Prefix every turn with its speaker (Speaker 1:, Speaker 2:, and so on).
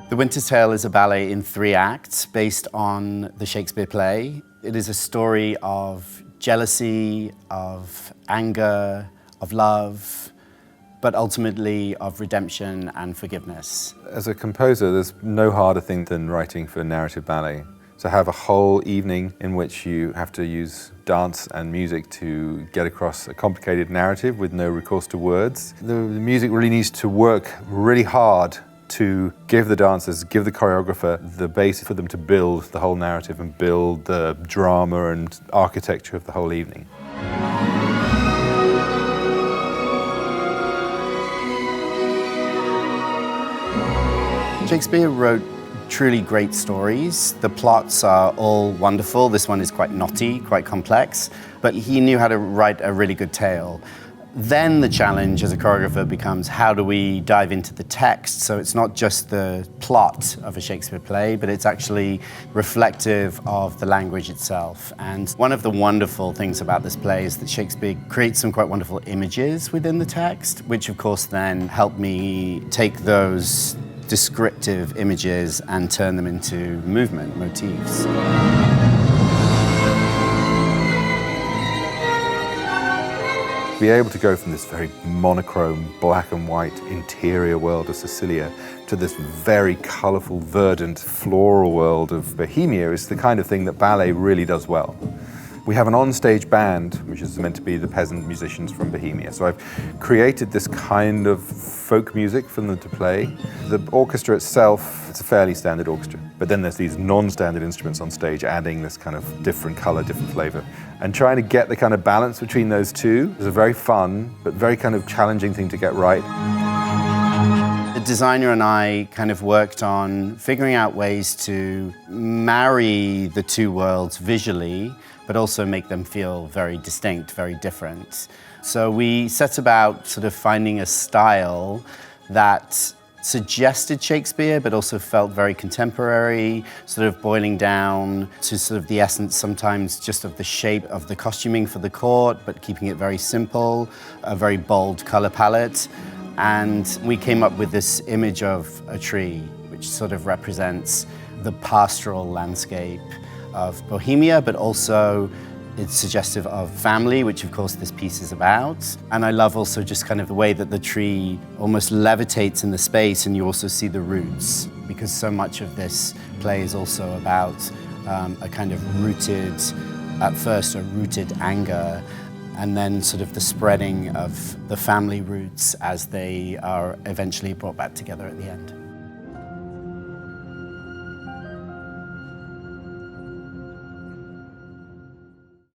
Speaker 1: The Winter's Tale is a ballet in 3 acts based on the Shakespeare play. It is a story of jealousy, of anger, of love, but ultimately of redemption and forgiveness.
Speaker 2: As a composer, there's no harder thing than writing for narrative ballet. To have a whole evening in which you have to use dance and music to get across a complicated narrative with no recourse to words. The music really needs to work really hard to give the dancers, give the choreographer the basis for them to build the whole narrative and build the drama and architecture of the whole evening.
Speaker 1: Shakespeare wrote truly great stories. The plots are all wonderful. This one is quite knotty, quite complex, but he knew how to write a really good tale. Then the challenge as a choreographer becomes, how do we dive into the text? So it's not just the plot of a Shakespeare play, but it's actually reflective of the language itself. And one of the wonderful things about this play is that Shakespeare creates some quite wonderful images within the text, which of course then help me take those descriptive images and turn them into movement motifs.
Speaker 2: Be able to go from this very monochrome, black and white interior world of Sicilia to this very colourful, verdant, floral world of Bohemia is the kind of thing that ballet really does well. We have an onstage band, which is meant to be the peasant musicians from Bohemia. So I've created this kind of folk music for them to play. The orchestra itself, it's a fairly standard orchestra, but then there's these non-standard instruments on stage adding this kind of different colour, different flavour. And trying to get the kind of balance between those two is a very fun, but very kind of challenging thing to get right.
Speaker 1: The designer and I kind of worked on figuring out ways to marry the two worlds visually, but also make them feel very distinct, very different. So we set about sort of finding a style that suggested Shakespeare, but also felt very contemporary, sort of boiling down to sort of the essence sometimes just of the shape of the costuming for the court, but keeping it very simple, a very bold color palette. And we came up with this image of a tree, which sort of represents the pastoral landscape of Bohemia, but also it's suggestive of family, which of course this piece is about. And I love also just kind of the way that the tree almost levitates in the space and you also see the roots, because so much of this play is also about a kind of rooted, at first a rooted anger, and then sort of the spreading of the family roots as they are eventually brought back together at the end.